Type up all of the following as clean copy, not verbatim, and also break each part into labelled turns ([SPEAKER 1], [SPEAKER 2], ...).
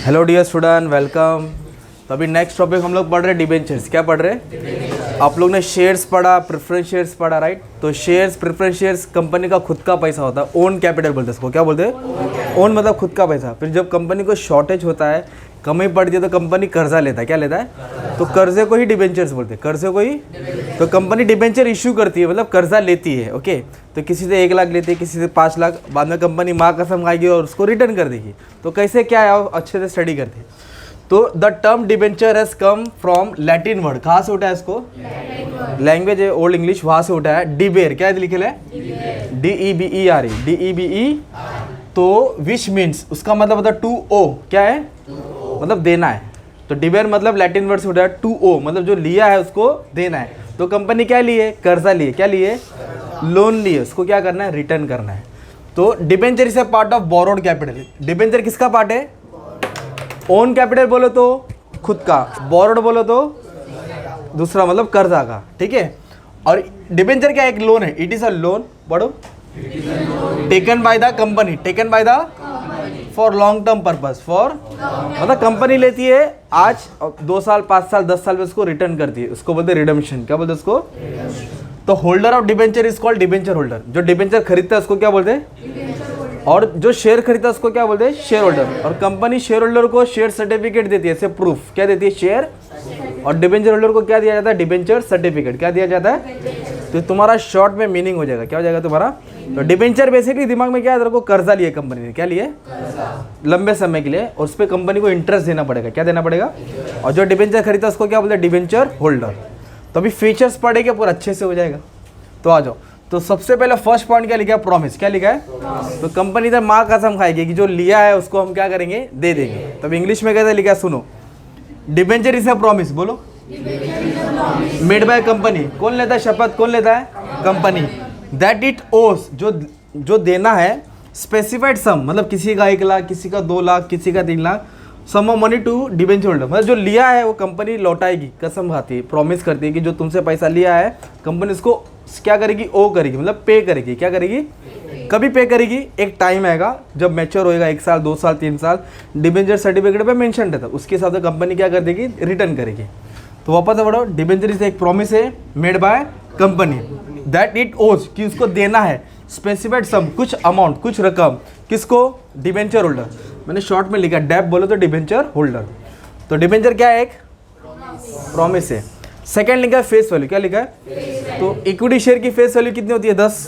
[SPEAKER 1] Hello dear student, welcome. तो अभी next topic हम लोग पढ़ रहे हैं डिबेंचर्स। क्या पढ़ रहे हैं? आप लोग ने शेयर्स पढ़ा, प्रेफरेंस शेयर्स पढ़ा, राइट? तो शेयर्स, प्रेफरेंस शेयर्स कंपनी का खुद का पैसा होता है, ओन कैपिटल बोलते हैं इसको। क्या बोलते हैं? ओन मतलब खुद का पैसा। फिर जब कंपनी को शॉर्टेज होता है, कमी पड़ती है, तो कंपनी कर्जा लेता है। क्या लेता है? तो कर्जे को ही डिबेंचर्स बोलते हैं। कर्जे को ही तो कंपनी डिबेंचर इशू करती है, मतलब कर्जा लेती है। ओके, तो किसी से 1 लाख लेती है, किसी से 5 लाख, बाद में कंपनी माँ कसम खाएगी और उसको रिटर्न कर देगी। तो कैसे क्या है, अच्छे से स्टडी करते हैं। तो the term debenture has come from Latin word. कहाँ से उठा है इसको? लैंग्वेज है ओल्ड इंग्लिश, वहाँ से उठा है। डिबेर, क्या लिखे है? DEBER, DEBE। तो विच मीन्स, उसका मतलब होता है टू ओ। क्या है? मतलब देना है। तो डिबेर मतलब लैटिन वर्ड से उठा है टू ओ, मतलब जो लिया है उसको देना है। तो कंपनी क्या लिए? कर्जा लिए। क्या लिए? लोन लिए। उसको क्या करना है? रिटर्न करना है। तो debenture is a part of borrowed capital. Debenture किसका पार्ट है? ओन कैपिटल बोलो तो खुद का, बोरोड बोलो तो दूसरा, मतलब कर्जा का। ठीक है। और डिबेंचर क्या? एक लोन है। इट इज अ लोन, पढ़ो, taken by the company, taken by the for long term purpose. For मतलब कंपनी लेती है आज, 2 साल, 5 साल, 10 साल में उसको रिटर्न करती है। उसको बोलते हैं रिडम्पशन। क्या बोलते हैं उसको? तो holder of debenture is called debenture holder. जो डिबेंचर खरीदता है उसको क्या बोलते हैं? और जो शेयर खरीदता है उसको क्या बोलते हैं? Share holder. और कंपनी शेयर होल्डर को शेयर सर्टिफिकेट देती है, ऐसे प्रूफ। क्या देती है? शेयर। और डिबेंचर होल्डर को क्या दिया जाता है? Debenture certificate. क्या दिया जाता है? तो तुम्हारा शॉर्ट में मीनिंग हो जाएगा। क्या हो जाएगा तुम्हारा? तो डिबेंचर बेसिकली दिमाग में क्या है, तेरे को कर्जा लिए कंपनी ने। क्या लिए? लंबे समय के लिए। और उस पर कंपनी को इंटरेस्ट देना पड़ेगा। क्या देना पड़ेगा? और जो डिबेंचर खरीदता है उसको क्या बोलते हैं? Debenture holder. तो अभी फीचर्स पढ़ेंगे, पूरा अच्छे से हो जाएगा। तो आ जाओ। तो सबसे पहले फर्स्ट पॉइंट क्या लिखा है? प्रॉमिस। क्या लिखा है? तो कंपनी इधर माँ कसम खाएगी कि जो लिया है उसको हम क्या करेंगे? दे देंगे। तब इंग्लिश में कैसे लिखा है सुनो। Debenture is a promise. बोलो, मेड बाय कंपनी। कौन लेता है शपथ? कौन लेता है? कंपनी। दैट इट ओस, जो देना है, स्पेसिफाइड सम, मतलब किसी का 1 लाख, किसी का 2 लाख, किसी का 3 lakh, sum of money to debenture holder. मतलब जो लिया है वो कंपनी लौटाएगी, कसम खाती है, प्रॉमिस करती है कि जो तुमसे पैसा लिया है कंपनी उसको क्या करेगी? ओ करेगी, मतलब पे करेगी। क्या करेगी? कभी पे करेगी? एक टाइम आएगा जब मैच्योर होएगा, 1 साल, 2 साल, 3 साल, डिबेंचर सर्टिफिकेट पे मेंशन रहता है, उसके हिसाब से कंपनी क्या कर देगी? रिटर्न करेगी। तो वापस बढ़ो, डिबेंचर इज एक प्रॉमिस है made by company that it ओज, कि उसको देना है स्पेसिफाइड सम, कुछ अमाउंट, कुछ रकम। किसको? Debenture holder. मैंने शॉर्ट में लिखा डेप बोलो तो डिबेंचर होल्डर। तो डिबेंचर क्या है? एक प्रॉमिस है। सेकंड लिखा है फेस वैल्यू। क्या लिखा है? तो इक्विटी शेयर की फेस वैल्यू कितनी होती है? 10।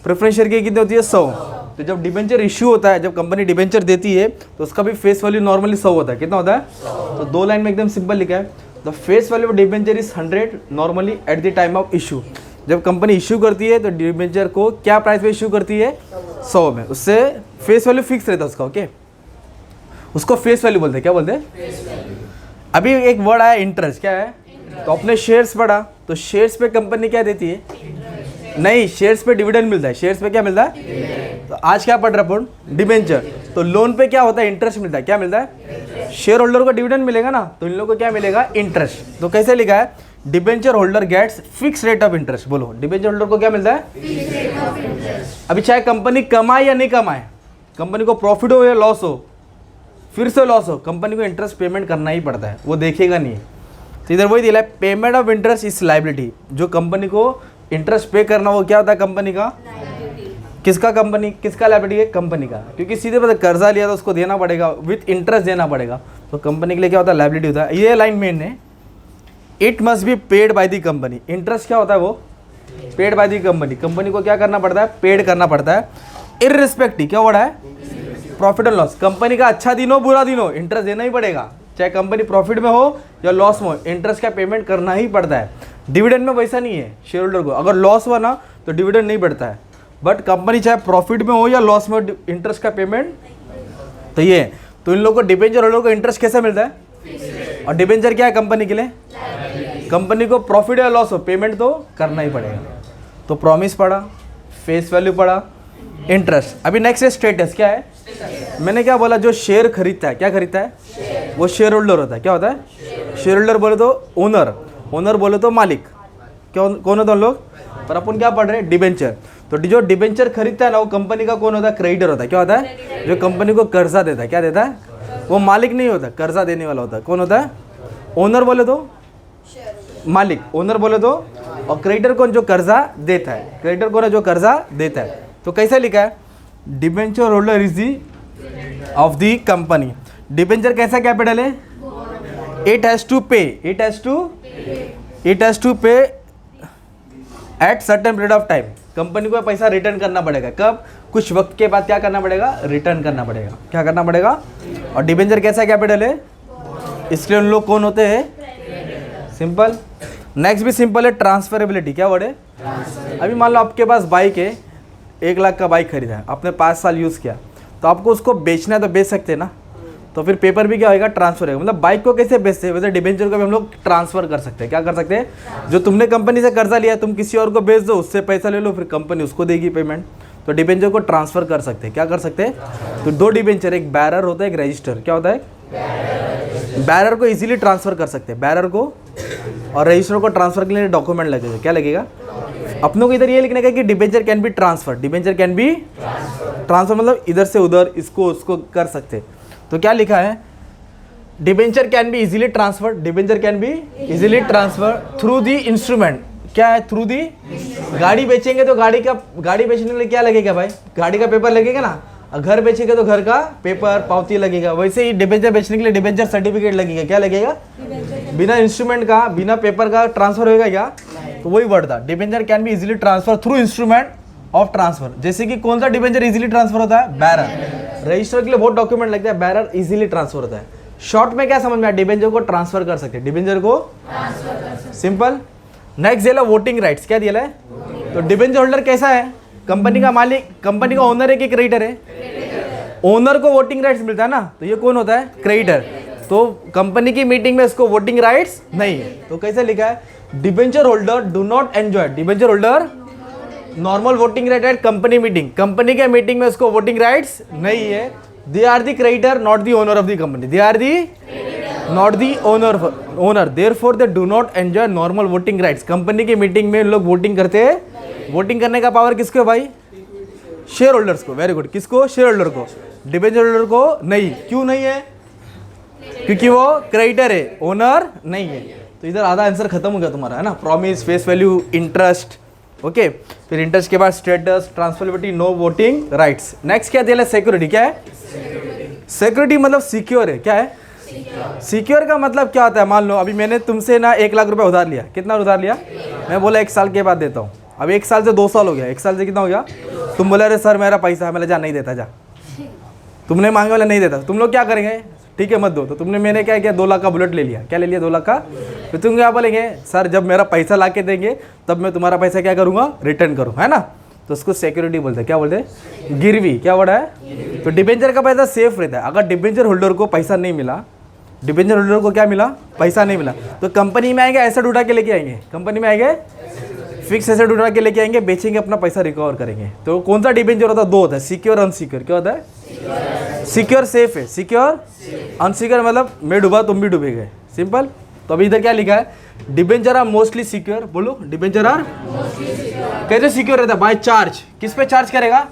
[SPEAKER 1] प्रेफरेंस शेयर की कितनी होती है? 100। तो जब डिबेंचर इश्यू होता है, जब कंपनी डिबेंचर देती है, तो उसका भी फेस वैल्यू नॉर्मली 100 होता है। कितना होता है? तो 2 लाइन में एकदम सिंपल लिखा है। The face value of debenture is 100 normally at the time of issue. जब कंपनी इशू करती है तो डिबेंचर को क्या प्राइस पे इशू करती है? 100 में। उससे फेस वैल्यू फिक्स रहता है उसका। ओके, उसको फेस वैल्यू बोलते हैं। क्या बोलते हैं? अभी एक वर्ड आया इंटरेस्ट। क्या है? तो अपने शेयर्स पढ़ा, तो शेयर्स पे कंपनी क्या देती है? नहीं, शेयर्स पे डिविडेंड मिलता है। शेयर्स पे क्या मिलता है? तो आज क्या पढ़ रहा अपन? डिबेंचर। तो लोन पे क्या होता है? इंटरेस्ट मिलता है। क्या मिलता है? शेयर होल्डर को डिविडेंड मिलेगा ना, तो इन लोगों को क्या मिलेगा? इंटरेस्ट। तो कैसे लिखा है? Debenture holder gets fix rate of interest. बोलो, डिबेंचर होल्डर को क्या मिलता है? अभी चाहे कंपनी कमाए या नहीं कमाए, कंपनी को प्रॉफिट हो या लॉस हो, फिर से लॉस हो, कंपनी को इंटरेस्ट पेमेंट करना ही पड़ता है। वो देखेगा नहीं। तो इधर वही दिला है, payment of interest is liability. जो कंपनी को इंटरेस्ट पे करना, वो क्या होता है? कंपनी का। किसका? कंपनी। किसका लायबिलिटी है? कंपनी का। क्योंकि सीधे पता कर्जा लिया तो उसको देना पड़ेगा, विथ इंटरेस्ट देना पड़ेगा। तो कंपनी के लिए क्या होता है? लायबिलिटी होता है। ये लाइन मेन है, it must be paid by the company. Interest क्या होता है? वो paid by the company. Company को क्या करना पड़ता है? पेड करना पड़ता है। इररिस्पेक्टिव, क्या वर्ड है? Profit and loss. कंपनी का अच्छा दिन हो, बुरा दिन हो, इंटरेस्ट देना ही पड़ेगा। चाहे कंपनी प्रॉफिट में हो या लॉस में हो, इंटरेस्ट का पेमेंट करना ही पड़ता है। डिविडेंड में वैसा नहीं है। शेयर होल्डर को अगर लॉस हुआ ना तो डिविडेंड नहीं बढ़ता है, बट कंपनी चाहे प्रॉफिट में हो या लॉस में हो, इंटरेस्ट का पेमेंट। तो ये, तो इन लोगों को डिबेंचर होल्डर को इंटरेस्ट कैसे मिलता है? और डिबेंचर क्या है कंपनी के लिए? कंपनी को प्रॉफिट या लॉस हो, पेमेंट तो करना ही पड़ेगा। तो प्रॉमिस पढ़ा, फेस वैल्यू पढ़ा, इंटरेस्ट। अभी नेक्स्ट है स्टेटस। क्या है? मैंने क्या बोला? जो शेयर खरीदता है, क्या खरीदता है? वो शेयर होल्डर होता है। क्या होता है? शेयर होल्डर बोले तो ओनर, ओनर बोले तो मालिक। क्या कौन होता है लोग? पर अपन क्या पढ़ रहे हैं? डिबेंचर। तो जो डिबेंचर खरीदता है ना, वो कंपनी का कौन होता है? क्रेडिटर होता है। क्या होता है? जो कंपनी को कर्जा देता है। क्या देता है? वो मालिक नहीं होता, कर्जा देने वाला होता है। कौन होता है? ओनर बोले तो मालिक, ओनर बोले तो, और क्रेडिटर कौन? जो कर्जा देता है। क्रेडिटर कौन है? जो कर्जा देता है। तो कैसे लिखा है? Debenture holder is the of the company. Debenture कैसा कैपिटल है? इट हैज टू पे, इट हैज टू पे at certain period of time. Company को पैसा रिटर्न करना पड़ेगा। कब? कुछ वक्त के बाद क्या करना पड़ेगा? रिटर्न करना पड़ेगा। क्या करना पड़ेगा? और डिबेंचर कैसा कैपिटल है? इसके उन लोग कौन होते हैं? सिंपल। नेक्स्ट भी सिंपल है, ट्रांसफरेबिलिटी। क्या वर्ड है? अभी मान लो आपके पास बाइक है, 1 लाख का बाइक खरीदा है, आपने 5 साल यूज़ किया, तो आपको उसको बेचना है तो बेच सकते हैं ना। तो फिर पेपर भी क्या होगा? ट्रांसफर होगा। मतलब बाइक को कैसे बेचते हैं, वैसे डिबेंचर को भी हम लोग ट्रांसफर कर सकते हैं। क्या कर सकते हैं? जो तुमने कंपनी से कर्जा लिया, तुम किसी और को बेच दो, उससे पैसा ले लो, फिर कंपनी उसको देगी पेमेंट। तो डिबेंचर को ट्रांसफर कर सकते हैं। क्या कर सकते हैं? तो 2 डिबेंचर, एक बैरर होता है, एक रजिस्टर। क्या होता है? बैरर को इजीली ट्रांसफर कर सकते हैं, बैरर को। और रजिस्टर को ट्रांसफर के लिए डॉक्यूमेंट लगेगा। क्या लगेगा? अपनों को इधर ये लिखने का कि debenture can be transfer. Debenture can be transfer मतलब इधर से उधर, इसको उसको कर सकते हैं। तो क्या लिखा है? Debenture can be easily transfer, debenture can be easily transfer through the instrument. क्या है? Through the. गाड़ी बेचेंगे तो गाड़ी बेचने के लिए क्या लगेगा भाई? गाड़ी का पेपर लगेगा ना। और घर बेचेंगे तो घर का पेपर, पावती लगेगा। वैसे ही डिबेंचर बेचने के लिए डिबेंचर सर्टिफिकेट लगेगा। क्या लगेगा? बिना इंस्ट्रूमेंट का, बिना पेपर का ट्रांसफर होगा क्या? तो वही वर्ड था, debenture can be easily transfer through instrument of transfer. जैसे कि कौन सा डिबेंचर इजीली ट्रांसफर होता है? बैरर। रजिस्टर के लिए बहुत डॉक्यूमेंट लगता है, बैरर इजीली ट्रांसफर होता है। शॉर्ट में क्या समझ में आया? डिबेंचर को ट्रांसफर कर सकते हैं, डिबेंचर को सिंपल। नेक्स्ट दिया वोटिंग राइट्स। क्या दिया है? तो डिबेंचर होल्डर कैसा है? कंपनी का मालिक, कंपनी का ओनर है कि क्रेडिटर है? ओनर को वोटिंग राइट्स मिलता है ना, तो ये कौन होता है? क्रेडिटर। तो कंपनी की मीटिंग में इसको वोटिंग राइट्स नहीं है। तो कैसे लिखा है? Debenture holder do not enjoy, debenture holder normal voting right at company meeting. Company के मीटिंग में उसको वोटिंग राइट्स नहीं है। They are the creditor not the owner of the company, they are the not the owner, therefore they do not enjoy normal voting rights. Company की meeting में लोग voting करते हैं। वोटिंग करने का पावर किसको है भाई? शेयर होल्डर्स को। Very good. किसको? शेयर होल्डर को। डिबेंचर होल्डर को नहीं। क्यों नहीं है? क्योंकि वो क्रेडिटर है, ओनर नहीं है। तो इधर आधा आंसर खत्म हो गया तुम्हारा, है ना। Promise, face value, interest. Okay, फिर इंटरेस्ट के बाद status, transferability, no voting rights. Next क्या दिया है? सिक्योरिटी। क्या है? सिक्योरिटी मतलब सिक्योर है। क्या है? सिक्योर का मतलब क्या होता है? मान लो अभी मैंने तुमसे ना 1 लाख रुपए उधार लिया। कितना उधार लिया? मैं बोला 1 साल के बाद देता हूँ। अब 1 साल से 2 साल हो गया, 1 साल से कितना हो गया? तुम बोले अरे सर मेरा पैसा है। मैंने जा नहीं देता, जा। तुमने मांगे वाला नहीं देता। तुम लोग क्या करेंगे? ठीक है मत दो। तो मैंने क्या किया? 2 लाख का बुलेट ले लिया। क्या ले लिया? 2 लाख का। फिर तुम क्या बोलेंगे? सर जब मेरा पैसा ला के देंगे तब मैं तुम्हारा पैसा क्या करूँगा? रिटर्न करूँ, है ना। तो उसको सिक्योरिटी बोलते हैं। क्या बोलते हैं? गिरवी। क्या वर्ड है? तो डिबेंचर का पैसा सेफ रहता है। अगर डिबेंचर होल्डर को पैसा नहीं मिला, डिबेंचर होल्डर को क्या मिला? पैसा नहीं मिला, तो कंपनी में आएंगे, एसेट उठा के लेके आएंगे। कंपनी में आएंगे, फिक्स एसेट उठा के लेके आएंगे, बेचेंगे, अपना पैसा रिकवर करेंगे। तो कौन सा डिबेंचर होता है? 2 होता है, सिक्योर, अनसिक्योर। क्या होता है? सिक्योर सेफ है, सिक्योर अनसिक्योर मतलब मैं डूबा तुम भी डूबेगे, सिंपल। तो अभी इधर क्या लिखा है? Debenture are mostly secure. बोलो, डिबेंचर आर कैसे सिक्योर रहता है? By charge. किस पे चार्ज करेगा?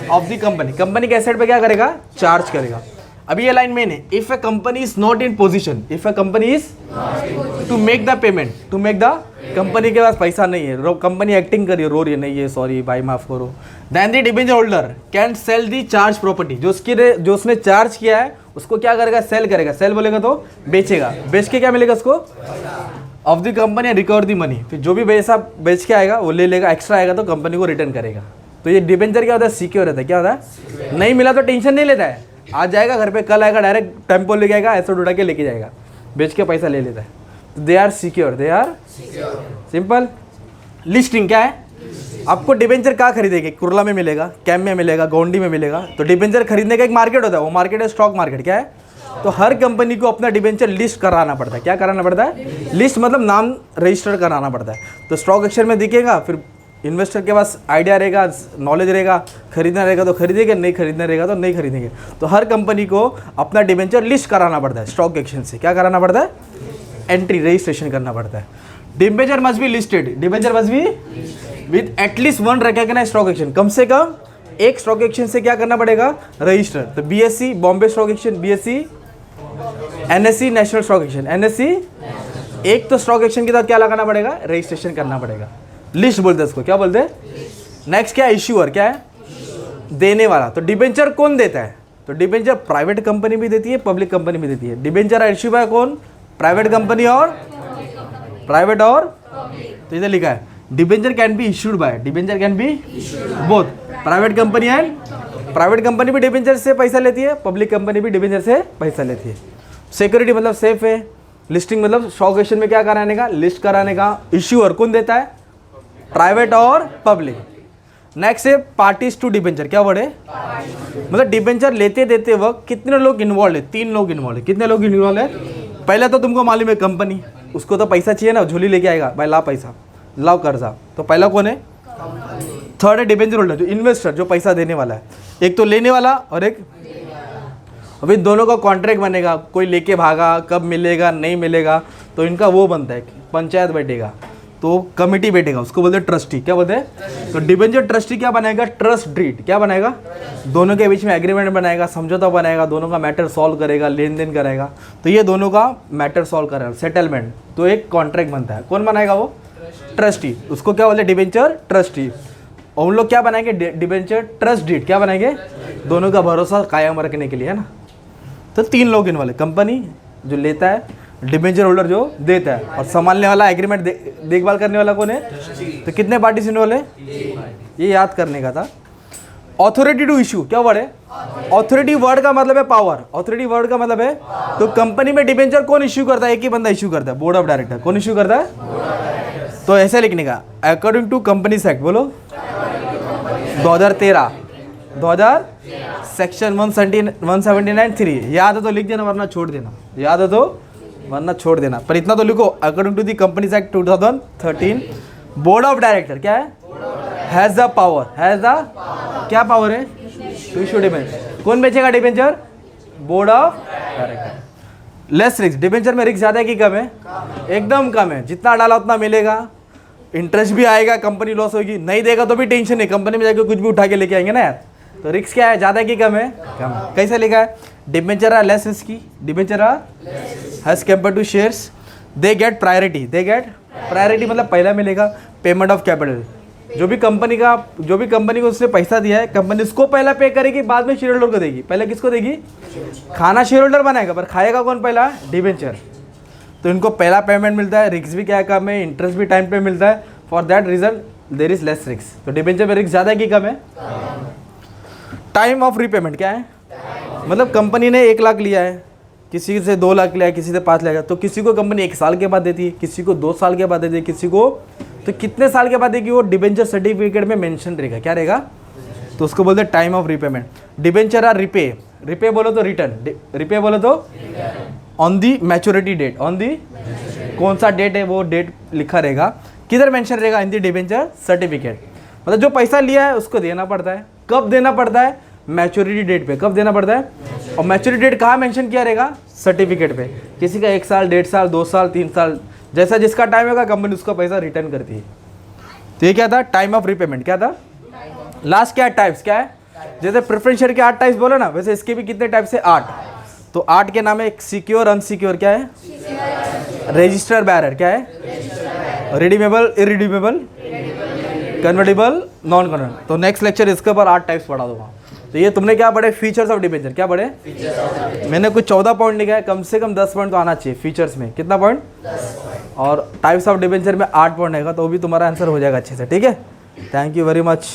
[SPEAKER 1] Of the company. कंपनी के एसेट पे क्या करेगा? चार्ज करेगा। अभी ये लाइन मेन है। If a company is not in position, if a company is to make the payment, to make the, company के पास पैसा नहीं है, कंपनी एक्टिंग कर रही है, रो रही है, नहीं है सॉरी भाई माफ करो, then the debenture holder can sell the charge property. जो उसने चार्ज किया है उसको क्या करेगा? सेल करेगा। सेल बोलेगा तो बेचेगा। बेच के क्या मिलेगा उसको? Of the company recover the money. फिर जो भी पैसा बेच के आएगा वो ले लेगा, एक्स्ट्रा आएगा तो कंपनी को रिटर्न करेगा। तो ये डिबेंचर क्या होता है? सिक्योर रहता है। क्या होता है? नहीं मिला तो टेंशन नहीं लेता है, आज जाएगा घर पे, कल आएगा, डायरेक्ट टेम्पो लेके आएगा, एसेट उठा के लेके जाएगा, बेच के पैसा ले लेता है। तो they are secure, they are simple. Listing क्या है? आपको डिबेंचर कहाँ खरीदेंगे? कुर्ला में मिलेगा, कैम में मिलेगा, गोंडी में मिलेगा। तो डिबेंचर खरीदने का एक मार्केट होता है, वो मार्केट है स्टॉक मार्केट। क्या है? तो हर कंपनी को अपना डिबेंचर लिस्ट कराना पड़ता है। क्या कराना पड़ता है? लिस्ट मतलब नाम रजिस्टर कराना पड़ता है। तो स्टॉक एक्सचेंज में दिखेगा, फिर इन्वेस्टर के पास आइडिया रहेगा, नॉलेज रहेगा, खरीदना रहेगा तो खरीदेंगे, नहीं खरीदना रहेगा तो नहीं खरीदेंगे। तो हर कंपनी को अपना डिबेंचर लिस्ट कराना पड़ता है स्टॉक एक्सचेंज से। क्या कराना पड़ता है? एंट्री, रजिस्ट्रेशन करना पड़ता है। Debenture must be listed, debenture must be with at least 1 recognised stock exchange. कम से कम एक स्टॉक एक्सचेंज से क्या करना पड़ेगा? रजिस्टर। तो BSc Bombay stock exchange, BSc NSC national stock exchange, NSC एक तो स्टॉक एक्सचेंज के साथ क्या लगाना पड़ेगा, रजिस्ट्रेशन करना पड़ेगा, लिस्ट बोलते हैं इसको, क्या बोलते हैं। नेक्स्ट क्या है, इश्यूअर, क्या है, देने वाला। तो डिबेंचर कौन देता है, तो डिबेंचर प्राइवेट कंपनी भी देती है, पब्लिक कंपनी भी देती है। डिबेंचर इश्यू बाय कौन, प्राइवेट कंपनी और प्राइवेट और, तो इधर लिखा है debenture can be issued by, debenture can be both private company and, private company भी डिबेंचर से पैसा लेती है, पब्लिक कंपनी भी डिबेंचर से पैसा लेती है। सिक्योरिटी मतलब सेफ है, लिस्टिंग मतलब स्टॉक एक्सचेंज में क्या कराने का, लिस्ट कराने का। इश्यूअर कौन देता है, प्राइवेट और पब्लिक। नेक्स्ट है पार्टीज टू डिबेंचर, क्या वर्ड है, मतलब डिबेंचर लेते देते वक्त कितने लोग इन्वॉल्व है, 3 लोग इन्वॉल्व है। कितने लोग इन्वॉल्व है, पहले तो तुमको मालूम है कंपनी, उसको तो पैसा चाहिए ना, झोली लेके आएगा, भाई ला पैसा, लाओ कर्जा, तो पहला कौन है, थर्ड है डिबेंचर होल्डर, जो इन्वेस्टर, जो पैसा देने वाला है। एक तो लेने वाला और एक, अभी दोनों का कॉन्ट्रैक्ट बनेगा, कोई लेके भागा, कब मिलेगा नहीं मिलेगा, तो इनका वो बनता है, पंचायत बैठेगा, तो कमेटी बैठेगा, उसको बोलते हैं ट्रस्टी, क्या बोलते हैं। तो डिबेंचर ट्रस्टी क्या बनाएगा, ट्रस्ट डीड, क्या बनाएगा, दोनों के बीच में एग्रीमेंट बनाएगा, समझौता बनाएगा, दोनों का मैटर सॉल्व करेगा, लेन देन करेगा। तो ये दोनों का मैटर सॉल्व करेगा, सेटलमेंट, तो एक कॉन्ट्रैक्ट बनता है। कौन बनाएगा, वो ट्रस्टी, उसको क्या बोलते हैं, डिबेंचर ट्रस्टी। और उन लोग क्या बनाएंगे, डिबेंचर ट्रस्ट डीड, क्या बनाएंगे, दोनों का भरोसा कायम रखने के लिए, है ना। तो 3 लोग इन्वॉल्व है, कंपनी जो लेता है, डिबेंचर होल्डर जो देता है, और संभालने वाला, एग्रीमेंट देखभाल करने वाला कौन है। तो कितने पार्टीज इन्वॉल्व है, ये याद करने का था। ऑथोरिटी टू इशू, क्या वर्ड है, ऑथोरिटी वर्ड का मतलब है पावर, ऑथोरिटी वर्ड का मतलब है, तो कंपनी में डिबेंचर कौन इश्यू करता है, एक ही बंदा इश्यू करता है, बोर्ड ऑफ डायरेक्टर। कौन इश्यू करता है, तो ऐसे लिखने का, अकॉर्डिंग टू कंपनीज एक्ट, बोलो 2013 सेक्शन 179(3), याद है तो लिख देना, वरना छोड़ देना, याद है तो वरना छोड़ देना, पर इतना तो लिखो, according to the companies act 2013, board of director क्या है, has the power, has the, क्या पावर है, टू इशू डिबेंचर। कौन बेचेगा debenture, board of director. Less risk, debenture में रिस्क ज़्यादा है कि कम है, एकदम कम है, जितना डाला उतना मिलेगा, इंटरेस्ट भी आएगा, कंपनी लॉस होगी, नहीं देगा तो भी टेंशन नहीं, कंपनी में जाकर कुछ भी उठा के लेके आएंगे ना यार। तो रिस्क क्या है, ज़्यादा है कि कम है, कम है। कैसे लिखा है, debenture are less risky, debenture are has compare to shares, they get priority, they get priority मतलब पहला मिलेगा। पेमेंट ऑफ कैपिटल, जो भी कंपनी को उसने पैसा दिया है, कंपनी उसको पहला पे करेगी, बाद में शेयर होल्डर को देगी। पहले किसको देगी, खाना शेयर होल्डर बनाएगा, पर खाएगा कौन पहला, डिबेंचर। तो इनको पहला पेमेंट मिलता है, रिस्क भी क्या कम है, इंटरेस्ट भी टाइम पे मिलता है, for that reason there is less risk. तो डिबेंचर में रिस्क ज़्यादा है कि कम है। टाइम ऑफ रीपेमेंट क्या है, मतलब कंपनी ने 1 लाख लिया है, किसी से 2 लाख लिया है, किसी से 5 लाख, तो किसी को कंपनी 1 साल के बाद देती है, किसी को 2 साल के बाद देती है, किसी को, तो कितने साल के बाद देगी वो डिबेंचर सर्टिफिकेट में मेंशन रहेगा, क्या रहेगा, तो उसको बोलते हैं time of repayment. Debenture are repay, repay बोलो तो रिटर्न, रिपे बोलो तो on the maturity date, on the, कौन सा डेट है वो डेट लिखा रहेगा, किधर मेंशन रहेगा, इन दी डिबेंचर सर्टिफिकेट। मतलब जो पैसा लिया है उसको देना पड़ता है, कब देना पड़ता है, मैच्योरिटी डेट पे, कब देना पड़ता है, और मैच्योरिटी डेट कहाँ मेंशन किया रहेगा, सर्टिफिकेट पे। किसी का 1 साल, 1.5 साल, 2 साल, 3 साल, जैसा जिसका टाइम होगा कंपनी उसका पैसा रिटर्न करती है। तो ये क्या था, टाइम ऑफ रीपेमेंट क्या था। लास्ट क्या है, टाइप्स क्या है, जैसे प्रेफरेंस शेयर के 8 टाइप्स बोला ना, वैसे इसके भी कितने टाइप्स है, 8। तो 8 के नाम है, सिक्योर, अनसिक्योर क्या है, रजिस्टर बैरर क्या है, redeemable, irredeemable, convertible, non convertible. तो नेक्स्ट लेक्चर इसके ऊपर 8 टाइप्स पढ़ा दूंगा। तो ये तुमने क्या पढ़े, फीचर्स ऑफ डिबेंचर, क्या पढ़े, मैंने कुछ 14 पॉइंट लिखा है, कम से कम 10 पॉइंट तो आना चाहिए फीचर्स में। कितना पॉइंट, 10 और टाइप्स ऑफ डिबेंचर में 8 पॉइंट रहेगा, तो वो भी तुम्हारा आंसर हो जाएगा अच्छे से, ठीक है। Thank you very much.